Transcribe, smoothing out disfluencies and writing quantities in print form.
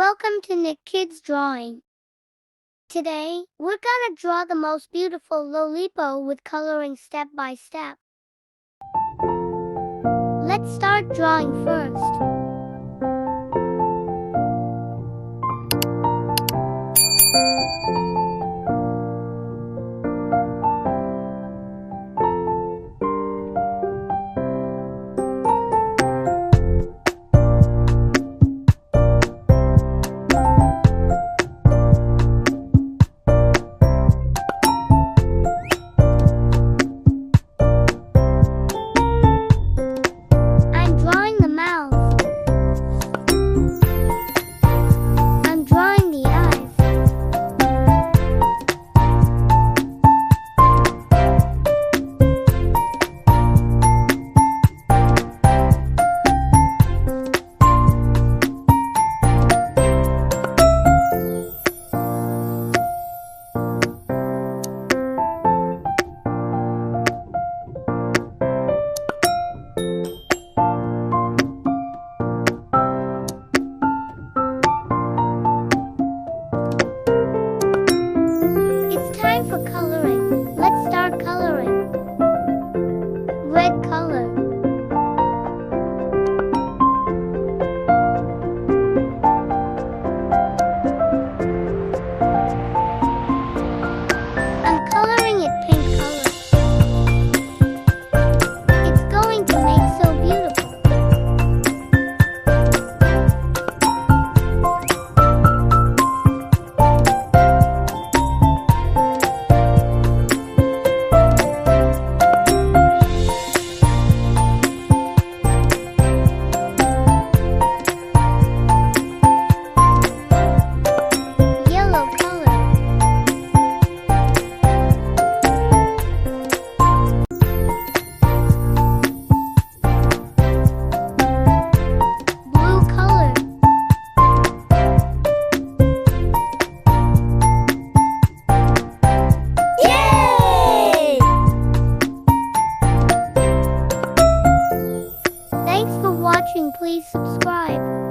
Welcome to Nick Kids Drawing. Today, we're gonna draw the most beautiful Lolipop with coloring step by step. Let's start drawing first. For coloring, let's start coloring. Red color. I'm coloring it pink color. It's going to make so beautiful. Please subscribe.